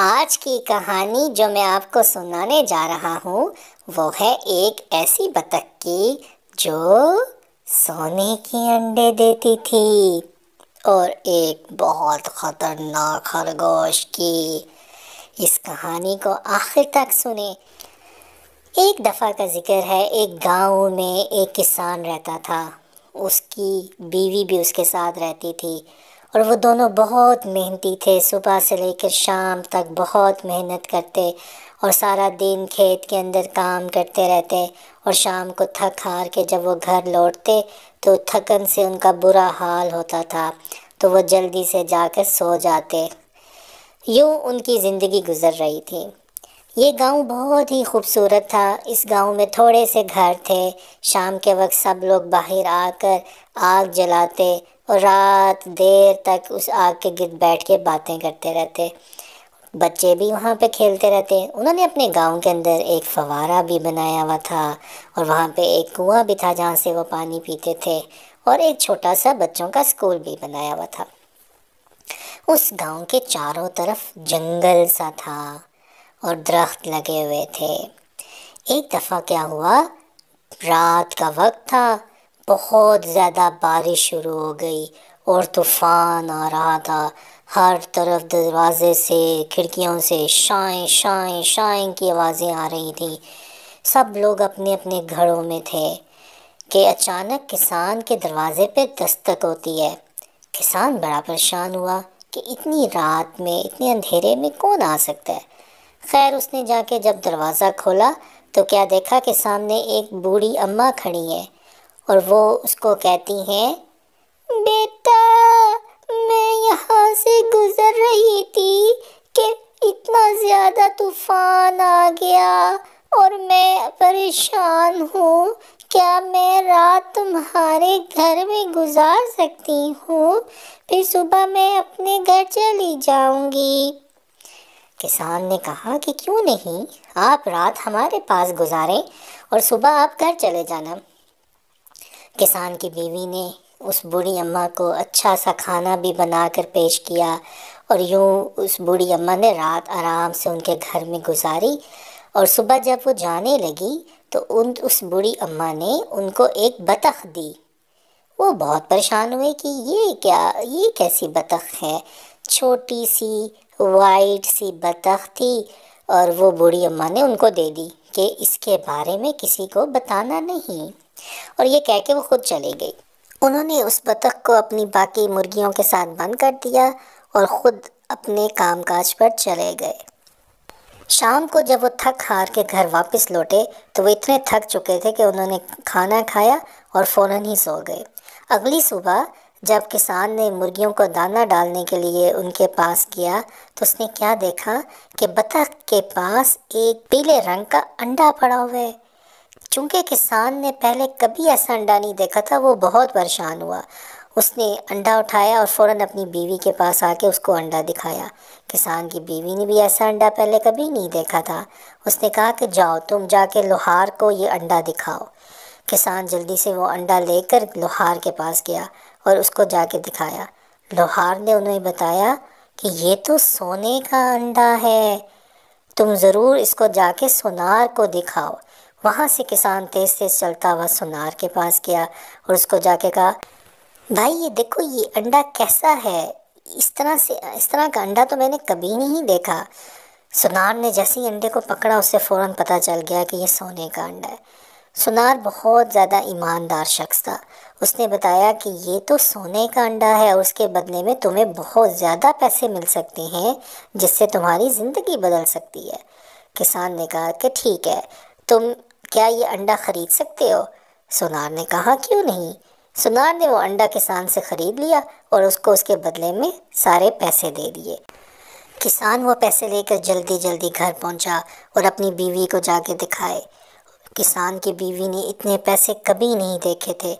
آج کی کہانی جو میں آپ کو سنانے جا رہا ہوں وہ ہے ایک ایسی بطخ کی جو سونے کے انڈے دیتی تھی اور ایک بہت خطرناک خرگوش کی۔ اس کہانی کو آخر تک سنیں۔ ایک دفعہ کا ذکر ہے، ایک گاؤں میں ایک کسان رہتا تھا۔ اس کی بیوی بھی اس کے ساتھ رہتی تھی اور وہ دونوں بہت محنتی تھے۔ صبح سے لے کر شام تک بہت محنت کرتے اور سارا دن کھیت کے اندر کام کرتے رہتے، اور شام کو تھک ہار کے جب وہ گھر لوٹتے تو تھکن سے ان کا برا حال ہوتا تھا، تو وہ جلدی سے جا کر سو جاتے۔ یوں ان کی زندگی گزر رہی تھی۔ یہ گاؤں بہت ہی خوبصورت تھا۔ اس گاؤں میں تھوڑے سے گھر تھے۔ شام کے وقت سب لوگ باہر آ کر آگ جلاتے اور رات دیر تک اس آگ کے گرد بیٹھ کے باتیں کرتے رہتے۔ بچے بھی وہاں پہ کھیلتے رہتے۔ انہوں نے اپنے گاؤں کے اندر ایک فوارہ بھی بنایا ہوا تھا، اور وہاں پہ ایک کنواں بھی تھا جہاں سے وہ پانی پیتے تھے، اور ایک چھوٹا سا بچوں کا اسکول بھی بنایا ہوا تھا۔ اس گاؤں کے چاروں طرف جنگل سا تھا اور درخت لگے ہوئے تھے۔ ایک دفعہ کیا ہوا، رات کا وقت تھا، بہت زیادہ بارش شروع ہو گئی اور طوفان آ رہا تھا۔ ہر طرف دروازے سے کھڑکیوں سے شائیں شائیں شائیں کی آوازیں آ رہی تھیں۔ سب لوگ اپنے اپنے گھروں میں تھے کہ اچانک کسان کے دروازے پہ دستک ہوتی ہے۔ کسان بڑا پریشان ہوا کہ اتنی رات میں اتنے اندھیرے میں کون آ سکتا ہے۔ خیر اس نے جا کے جب دروازہ کھولا تو کیا دیکھا کہ سامنے ایک بوڑھی اماں کھڑی ہے، اور وہ اس کو کہتی ہیں، بیٹا میں یہاں سے گزر رہی تھی کہ اتنا زیادہ طوفان آ گیا اور میں پریشان ہوں، کیا میں رات تمہارے گھر میں گزار سکتی ہوں؟ پھر صبح میں اپنے گھر چلی جاؤں گی۔ کسان نے کہا کہ کیوں نہیں، آپ رات ہمارے پاس گزاریں اور صبح آپ گھر چلے جانا۔ کسان کی بیوی نے اس بوڑھی اماں کو اچھا سا کھانا بھی بنا کر پیش کیا، اور یوں اس بوڑھی اماں نے رات آرام سے ان کے گھر میں گزاری، اور صبح جب وہ جانے لگی تو اس بوڑھی اماں نے ان کو ایک بطخ دی۔ وہ بہت پریشان ہوئے کہ یہ کیسی بطخ ہے، چھوٹی سی وائٹ سی بطخ تھی، اور وہ بوڑھی اماں نے ان کو دے دی کہ اس کے بارے میں کسی کو بتانا نہیں، اور یہ کہہ کے وہ خود چلے گئی۔ انہوں نے اس بطخ کو اپنی باقی مرغیوں کے ساتھ بند کر دیا اور خود اپنے کام کاج پر چلے گئے۔ شام کو جب وہ تھک ہار کے گھر واپس لوٹے تو وہ اتنے تھک چکے تھے کہ انہوں نے کھانا کھایا اور فوراً ہی سو گئے۔ اگلی صبح جب کسان نے مرغیوں کو دانہ ڈالنے کے لیے ان کے پاس گیا تو اس نے کیا دیکھا کہ بطخ کے پاس ایک پیلے رنگ کا انڈا پڑا ہوا ہے۔ چونکہ کسان نے پہلے کبھی ایسا انڈا نہیں دیکھا تھا، وہ بہت پریشان ہوا۔ اس نے انڈا اٹھایا اور فوراً اپنی بیوی کے پاس آ کے اس کو انڈا دکھایا۔ کسان کی بیوی نے بھی ایسا انڈا پہلے کبھی نہیں دیکھا تھا۔ اس نے کہا کہ جاؤ تم جا کے لوہار کو یہ انڈا دکھاؤ۔ کسان جلدی سے وہ انڈا لے کر لوہار کے پاس گیا اور اس کو جا کے دکھایا۔ لوہار نے انہیں بتایا کہ یہ تو سونے کا انڈا ہے، تم ضرور اس کو جا کے سونار کو دکھاؤ۔ وہاں سے کسان تیز تیز چلتا ہوا سونار کے پاس گیا اور اس کو جا کے کہا، بھائی یہ دیکھو یہ انڈا کیسا ہے، اس طرح کا انڈا تو میں نے کبھی نہیں دیکھا۔ سونار نے جیسے ہی انڈے کو پکڑا اسے فوراً پتہ چل گیا کہ یہ سونے کا انڈا ہے۔ سونار بہت زیادہ ایماندار شخص تھا۔ اس نے بتایا کہ یہ تو سونے کا انڈا ہے اور اس کے بدلے میں تمہیں بہت زیادہ پیسے مل سکتے ہیں جس سے تمہاری زندگی بدل سکتی ہے۔ کسان نے کہا کہ ٹھیک ہے، تم کیا یہ انڈا خرید سکتے ہو؟ سونار نے کہا کیوں نہیں۔ سونار نے وہ انڈا کسان سے خرید لیا اور اس کو اس کے بدلے میں سارے پیسے دے دیے۔ کسان وہ پیسے لے کر جلدی جلدی گھر پہنچا اور اپنی بیوی کو جا کے دکھائے۔ کسان کی بیوی نے اتنے پیسے کبھی نہیں دیکھے تھے۔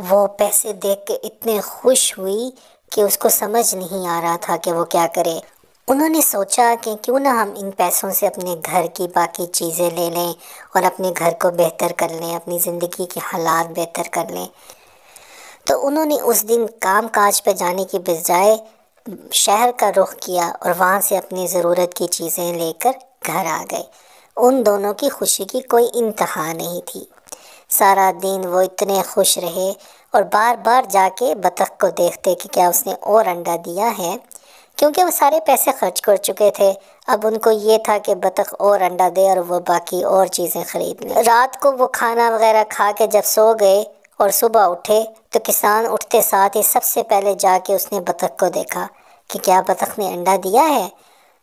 وہ پیسے دیکھ کے اتنے خوش ہوئی کہ اس کو سمجھ نہیں آ رہا تھا کہ وہ کیا کرے۔ انہوں نے سوچا کہ کیوں نہ ہم ان پیسوں سے اپنے گھر کی باقی چیزیں لے لیں اور اپنے گھر کو بہتر کر لیں، اپنی زندگی کے حالات بہتر کر لیں۔ تو انہوں نے اس دن کام کاج پہ جانے کی بجائے شہر کا رخ کیا اور وہاں سے اپنی ضرورت کی چیزیں لے کر گھر آ گئے۔ ان دونوں کی خوشی کی کوئی انتہا نہیں تھی۔ سارا دن وہ اتنے خوش رہے اور بار بار جا کے بطخ کو دیکھتے کہ کیا اس نے اور انڈا دیا ہے، کیونکہ وہ سارے پیسے خرچ کر چکے تھے۔ اب ان کو یہ تھا کہ بطخ اور انڈا دے اور وہ باقی اور چیزیں خرید لیں۔ رات کو وہ کھانا وغیرہ کھا کے جب سو گئے اور صبح اٹھے تو کسان اٹھتے ساتھ ہی سب سے پہلے جا کے اس نے بطخ کو دیکھا کہ کیا بطخ نے انڈا دیا ہے،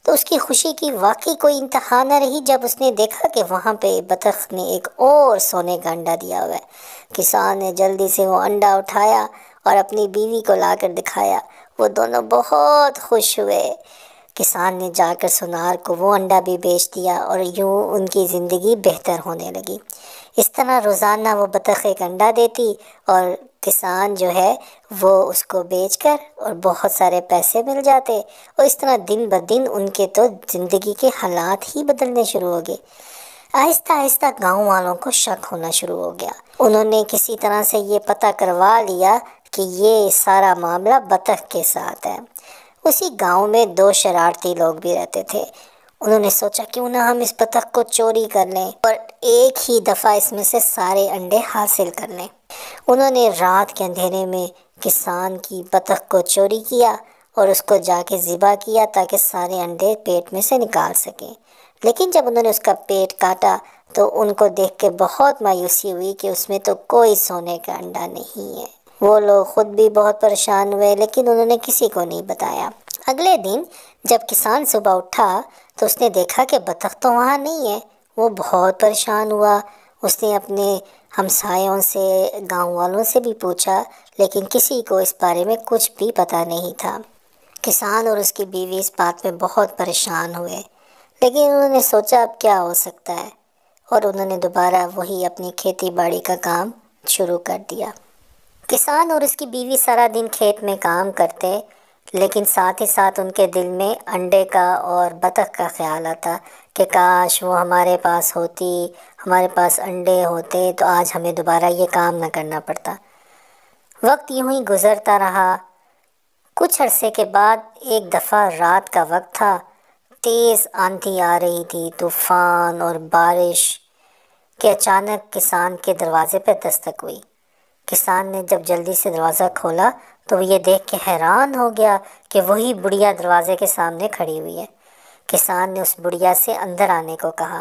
تو اس کی خوشی کی واقعی کوئی انتہا نہ رہی جب اس نے دیکھا کہ وہاں پہ بطخ نے ایک اور سونے کا انڈا دیا ہوا ہے۔ کسان نے جلدی سے وہ انڈا اٹھایا اور اپنی بیوی کو لا کر دکھایا۔ وہ دونوں بہت خوش ہوئے۔ کسان نے جا کر سونار کو وہ انڈا بھی بیچ دیا اور یوں ان کی زندگی بہتر ہونے لگی۔ اس طرح روزانہ وہ بطخ ایک انڈا دیتی اور کسان جو ہے وہ اس کو بیچ کر اور بہت سارے پیسے مل جاتے، اور اس طرح دن بدن ان کے تو زندگی کے حالات ہی بدلنے شروع ہو گئے۔ آہستہ آہستہ گاؤں والوں کو شک ہونا شروع ہو گیا۔ انہوں نے کسی طرح سے یہ پتہ کروا لیا کہ یہ سارا معاملہ بطخ کے ساتھ ہے۔ اسی گاؤں میں 2 شرارتی لوگ بھی رہتے تھے۔ انہوں نے سوچا کیوں نہ ہم اس بطخ کو چوری کر لیں اور ایک ہی دفعہ اس میں سے سارے انڈے حاصل کر لیں۔ انہوں نے رات کے اندھیرے میں کسان کی بطخ کو چوری کیا اور اس کو جا کے ذبح کیا تاکہ سارے انڈے پیٹ میں سے نکال سکیں۔ لیکن جب انہوں نے اس کا پیٹ کاٹا تو ان کو دیکھ کے بہت مایوسی ہوئی کہ اس میں تو کوئی سونے کا انڈا نہیں ہے۔ وہ لوگ خود بھی بہت پریشان ہوئے، لیکن انہوں نے کسی کو نہیں بتایا۔ اگلے دن جب کسان صبح اٹھا تو اس نے دیکھا کہ بطخ تو وہاں نہیں ہے۔ وہ بہت پریشان ہوا۔ اس نے اپنے ہمسایوں سے، گاؤں والوں سے بھی پوچھا، لیکن کسی کو اس بارے میں کچھ بھی پتہ نہیں تھا۔ کسان اور اس کی بیوی اس بات میں بہت پریشان ہوئے، لیکن انہوں نے سوچا اب کیا ہو سکتا ہے، اور انہوں نے دوبارہ وہی اپنی کھیتی باڑی کا کام شروع کر دیا۔ کسان اور اس کی بیوی سارا دن کھیت میں کام کرتے، لیکن ساتھ ہی ساتھ ان کے دل میں انڈے کا اور بطخ کا خیال آتا کہ کاش وہ ہمارے پاس ہوتی، ہمارے پاس انڈے ہوتے تو آج ہمیں دوبارہ یہ کام نہ کرنا پڑتا۔ وقت یوں ہی گزرتا رہا۔ کچھ عرصے کے بعد ایک دفعہ رات کا وقت تھا، تیز آندھی آ رہی تھی، طوفان اور بارش کہ اچانک کسان کے دروازے پہ دستک ہوئی۔ کسان نے جب جلدی سے دروازہ کھولا تو وہ یہ دیکھ کے حیران ہو گیا کہ وہی بڑھیا دروازے کے سامنے کھڑی ہوئی ہے۔ کسان نے اس بڑھیا سے اندر آنے کو کہا۔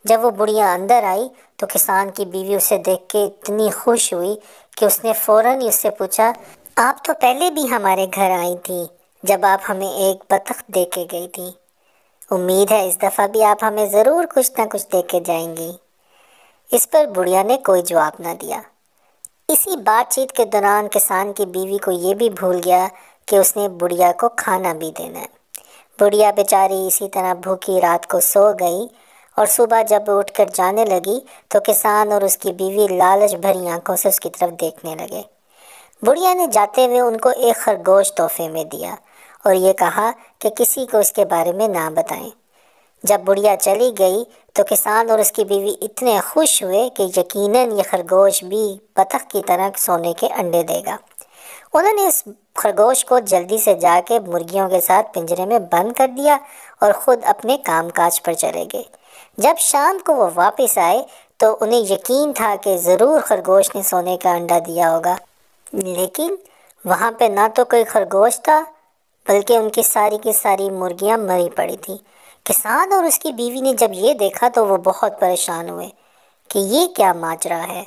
جب وہ بڑھیا اندر آئی تو کسان کی بیوی اسے دیکھ کے اتنی خوش ہوئی کہ اس نے فوراً اس سے پوچھا، آپ تو پہلے بھی ہمارے گھر آئی تھی جب آپ ہمیں ایک بطخ دے کے گئی تھی، امید ہے اس دفعہ بھی آپ ہمیں ضرور کچھ نہ کچھ دے کے جائیں گی۔ اس پر بڑھیا نے کوئی جواب نہ دیا۔ اسی بات چیت کے دوران کسان کی بیوی کو یہ بھی بھول گیا کہ اس نے بڑھیا کو کھانا بھی دینا ہے۔ بڑھیا بیچاری اسی طرح بھوکی رات کو سو گئی، اور صبح جب اٹھ کر جانے لگی تو کسان اور اس کی بیوی لالچ بھری آنکھوں سے اس کی طرف دیکھنے لگے۔ بڑھیا نے جاتے ہوئے ان کو ایک خرگوش تحفے میں دیا اور یہ کہا کہ کسی کو اس کے بارے میں نہ بتائیں۔ جب بڑھیا چلی گئی تو کسان اور اس کی بیوی اتنے خوش ہوئے کہ یقیناً یہ خرگوش بھی بطخ کی طرح سونے کے انڈے دے گا۔ انہوں نے اس خرگوش کو جلدی سے جا کے مرغیوں کے ساتھ پنجرے میں بند کر دیا اور خود اپنے کام کاج پر چلے گئے۔ جب شام کو وہ واپس آئے تو انہیں یقین تھا کہ ضرور خرگوش نے سونے کا انڈا دیا ہوگا، لیکن وہاں پہ نہ تو کوئی خرگوش تھا بلکہ ان کی ساری مرغیاں مری پڑی تھیں۔ کسان اور اس کی بیوی نے جب یہ دیکھا تو وہ بہت پریشان ہوئے کہ یہ کیا ماجرا ہے۔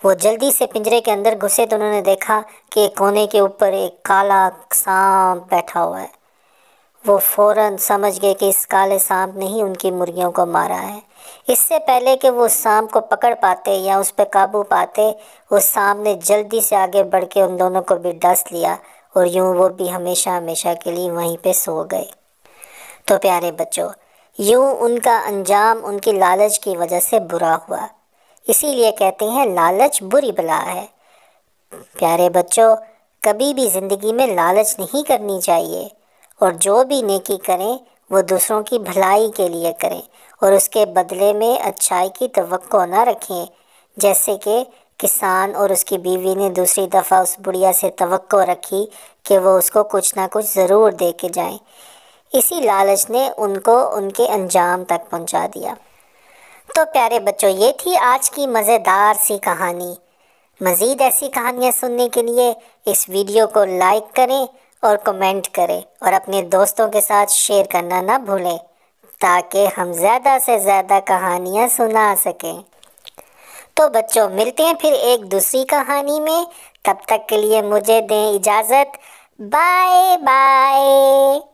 وہ جلدی سے پنجرے کے اندر گھسے تو انہوں نے دیکھا کہ ایک کونے کے اوپر ایک کالا سانپ بیٹھا ہوا ہے۔ وہ فوراً سمجھ گئے کہ اس کالے سانپ نے ہی ان کی مرغیوں کو مارا ہے۔ اس سے پہلے کہ وہ سانپ کو پکڑ پاتے یا اس پہ قابو پاتے، اس سانپ نے جلدی سے آگے بڑھ کے ان دونوں کو بھی ڈس لیا اور یوں وہ بھی ہمیشہ کے لیے وہیں پہ سو گئے۔ تو پیارے بچوں، یوں ان کا انجام ان کی لالچ کی وجہ سے برا ہوا۔ اسی لیے کہتے ہیں لالچ بری بلا ہے۔ پیارے بچوں، کبھی بھی زندگی میں لالچ نہیں کرنی چاہیے، اور جو بھی نیکی کریں وہ دوسروں کی بھلائی کے لیے کریں اور اس کے بدلے میں اچھائی کی توقع نہ رکھیں، جیسے کہ کسان اور اس کی بیوی نے دوسری دفعہ اس بڑھیا سے توقع رکھی کہ وہ اس کو کچھ نہ کچھ ضرور دے کے جائیں۔ اسی لالچ نے ان کو ان کے انجام تک پہنچا دیا۔ تو پیارے بچوں، یہ تھی آج کی مزیدار سی کہانی۔ مزید ایسی کہانیاں سننے کے لیے اس ویڈیو کو لائک کریں اور کمنٹ کریں، اور اپنے دوستوں کے ساتھ شیئر کرنا نہ بھولیں تاکہ ہم زیادہ سے زیادہ کہانیاں سنا سکیں۔ تو بچوں، ملتے ہیں پھر ایک دوسری کہانی میں۔ تب تک کے لیے مجھے دیں اجازت۔ Bye bye.